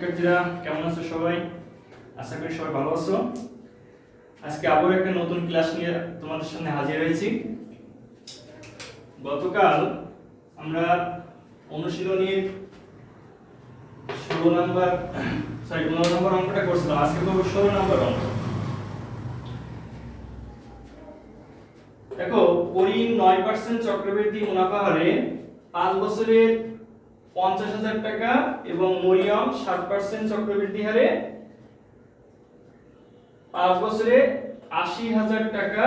শিক্ষার্থীরা কেমন আছো সবাই? আশা করি সবাই ভালো আছো। আজকে আবার একটা নতুন ক্লাস নিয়ে তোমাদের সামনে হাজির হয়েছি। গতকাল আমরা অনুশীলনীর 15 নম্বর অঙ্কটা করছিলাম। আজকে করব 16 নম্বর অঙ্ক। দেখো, করিম 9% চক্রবৃদ্ধি মুনাফা হারে 5 বছরের 50,000 টাকা এবং মরিয়ম 7% চক্রবৃদ্ধি হারে 5 বছরে 80,000 টাকা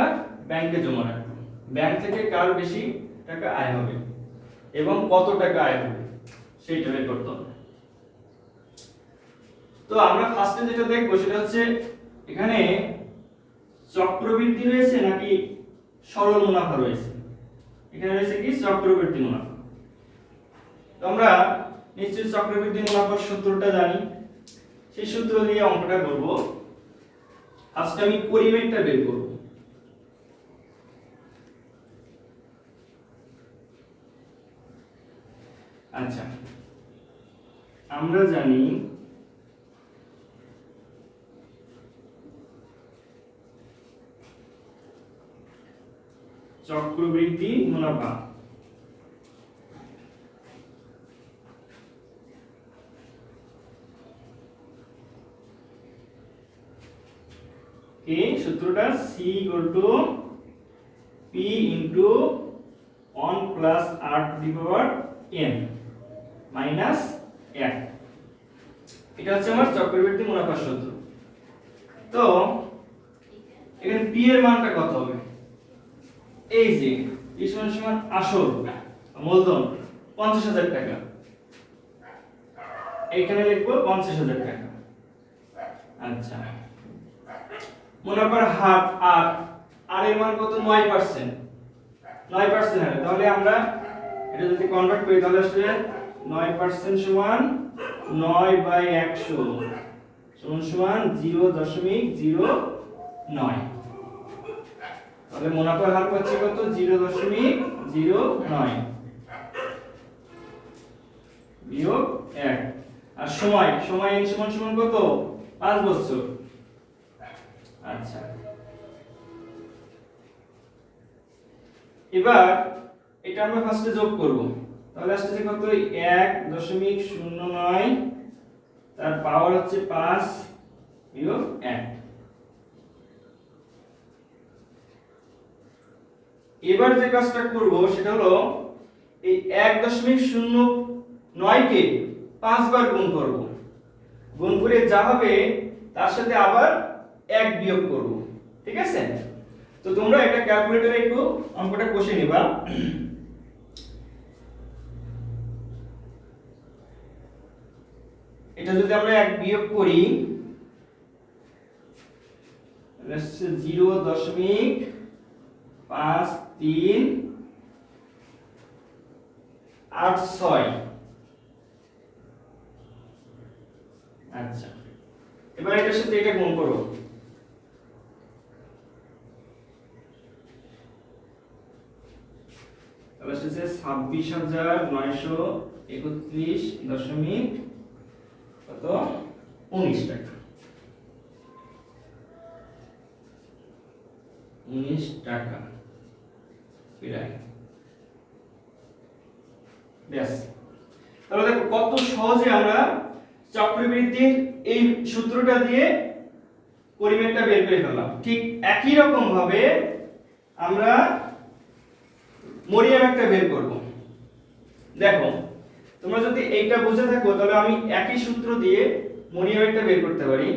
ব্যাংকে জমা রাখবে। ব্যাংক থেকে কার বেশি টাকা আয় হবে এবং কত টাকা আয় হবে সেইটা বের করতে হবে। তো আমরা ফার্স্টে যেটা দেখব সেটা হচ্ছে এখানে চক্রবৃদ্ধি রয়েছে নাকি সরল মুনাফা রয়েছে। এখানে রয়েছে কি চক্রবৃদ্ধি মুনাফা। তো আমরা নিশ্চয়ই চক্রবৃদ্ধি মুনাফার সূত্রটা জানি, সেই সূত্র দিয়ে অঙ্কটা করব। আজকে আমি পরিমেয়টা বের করব। আচ্ছা, আমরা জানি চক্রবৃদ্ধি মুনাফা এই সূত্রটা C P * 1 + r to the power n minus 1। এটা হচ্ছে আমার চক্রবৃদ্ধি মুনাফার সূত্র। তো এখানে p এর মানটা কত হবে? এই যে p সমান আসল মূলধন 50,000 টাকা, এখানে লিখবো 50,000 টাকা। আচ্ছা, মুনাফার হার আর এর মান কত? 9%। 9% হবে, তাহলে আমরা এটা যদি কনভার্ট করি তাহলে আসলে 9% সমান 9/100 সমান 0.09। তাহলে মুনাফার হার পাচ্ছি কত? 0.09 বিয়োগ 1। আর সময় n সমান কত? 5 বছর। আচ্ছা, এবার এটা আমরা ফার্স্টে যোগ করব। তাহলে আসছে কত? 1.09 তার পাওয়ার হচ্ছে 5 বিয়োগ 1। এবার যে কাজটা করব সেটা হলো এই 1.09 কে 5 বার গুণ করব। গুণ করে যা হবে তার সাথে আবার 1 বিয়োগ করব। ঠিক আছে? তো তোমরা এটা ক্যালকুলেটরে একটু অঙ্কটা কষে নিবা। এটা যদি আমরা 1 বিয়োগ করি তাহলে 0.5386। আচ্ছা, এবার এটার সাথে এটা গুণ করো। তাহলে আসছে 26,931.19 টাকা। 19 টাকা প্রায়। ব্যাস, তাহলে দেখো কত সহজে আমরা চক্রবৃদ্ধির এই সূত্রটা দিয়ে পরিমেয়টা বের করে ফেললাম। ঠিক একই রকম ভাবে আমরা মরিয়ম একটা বের করব। দেখো, তোমরা যদি এইটা বুঝে থাকো তাহলে আমি একই সূত্র দিয়ে মরিয়ম একটা বের করতে পারি।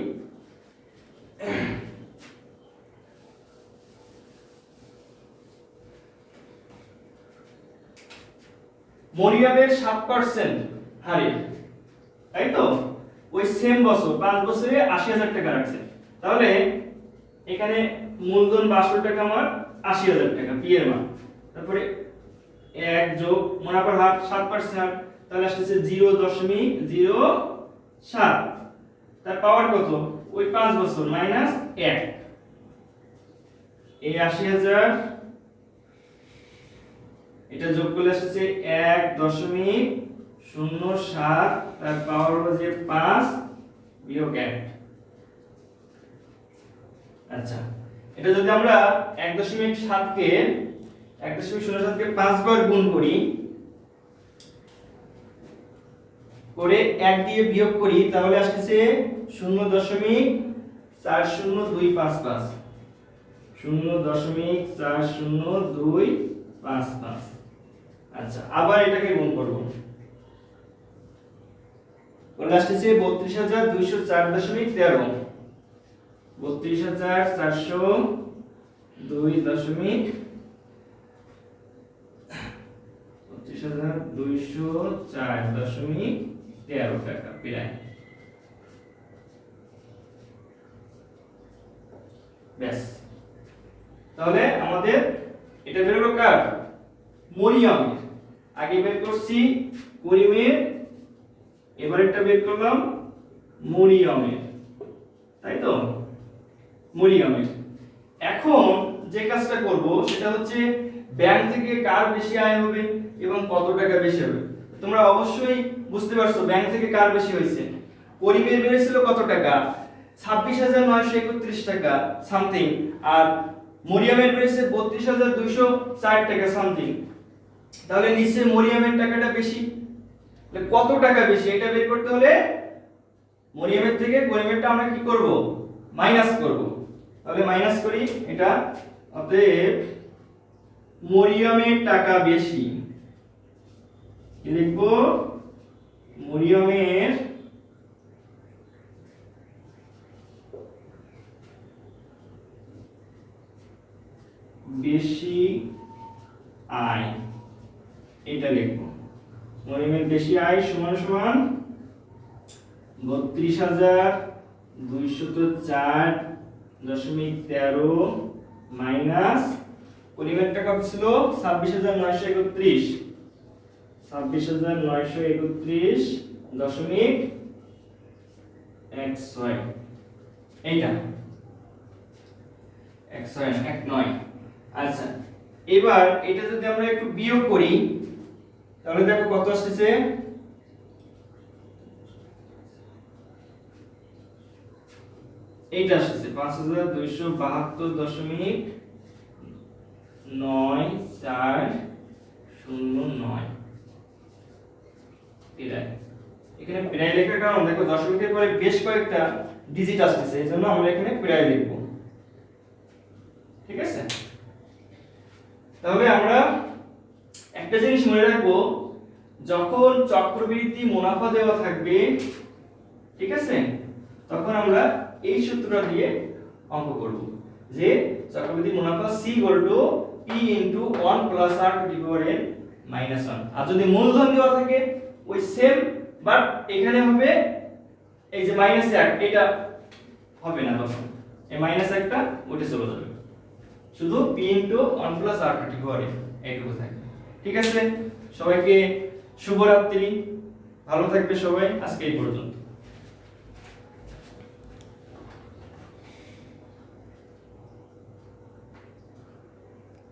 মরিয়মের 7% হারে, তাই তো? ওই সেম বছর 5 বছরে 80,000 টাকা রাখছে। তাহলে এখানে মূলধন 62 টাকা, আমার 80,000 টাকা পি এর মান। তারপরে 1 যোগ মুনাফার হার 7%, তাহলে আসছে 0.07। তার পাওয়ার কত? ওই 5 বছর মাইনাস 1। এই 80,000 এটা যোগ করলে আসছে 1.07, তার পাওয়ার হলো যে 5 বিয়োগ 1। আচ্ছা, এটা যদি আমরা 1.7 কে 1.07 কে 5 বার গুণ করি করে 1 দিয়ে বিয়োগ করি তাহলে আসছে 0.402555 0.402555। আচ্ছা, আবার এটাকে গুণ করব তাহলে আসছে 32204.13 32204.13 টাকা প্রায়। ব্যাস, তাহলে আমাদের এটা বের হলো কার? মরিয়মের। আগে বের করছি করিমের, এবার এটা বের করলাম মরিয়মের, তাই তো? মরিয়মের। এখন যে কাজটা করব সেটা হচ্ছে ব্যাংক থেকে কার বেশি আয় হবে এবং কত টাকা বেশি হবে। তোমরা অবশ্যই বুঝতে পারছো ব্যাংক থেকে কার বেশি হয়েছে। করিমের বেড়েছিল কত টাকা? 26,931 টাকা সামথিং, আর মরিয়মের বেড়েছে 32,204 টাকা সামথিং। তাহলে নিশ্চয়ই মরিয়মের টাকাটা বেশি। তাহলে কত টাকা বেশি এটা বের করতে হলে মরিয়মের থেকে করিমেরটা আমরা কি করব? মাইনাস করব। তাহলে মাইনাস করি এটা, অতএব মরিয়মের টাকা বেশি। কি লিখব? মরিয়মের বেশি আয়, এটা লিখব। মরিয়মের বেশি আয় সমান সমান 32,204.13 মাইনাস করিমের টাকা ছিল 26,931, 26,931.16 এইটা 19। আচ্ছা, এবার এটা যদি আমরা একটু বিয়োগ করি তাহলে দেখো কত আসছে। এইটা আসছে 5292.9409। এখানে প্রায় লেখার কারণ দেখো দশমিকের পরে বেশ কয়েকটা ডিজিট আসছে, এজন্য আমরা এখানে প্রায় লিখব। ঠিক আছে? তাহলে আমরা একটা জিনিস মনে রাখবো, যখন চক্রবৃদ্ধি মুনাফা দেওয়া থাকবে, ঠিক আছে, তখন আমরা এই সূত্রটা দিয়ে অঙ্ক করব যে চক্রবৃদ্ধি মুনাফা C = P * 1 + r⁻n - 1। আর যদি মূলধন দেওয়া থাকে ওই সেম, বাট এখানে হবে এই যে -1, এটা হবে না, তখন এই -1টা ওটা চলে যাবে, শুধু P * 1 + r⁻n এইটুকু থাকবে। ঠিক আছে, সবাইকে শুভরাত্রি, ভালো থাকবে সবাই, আজকে এই পর্যন্ত।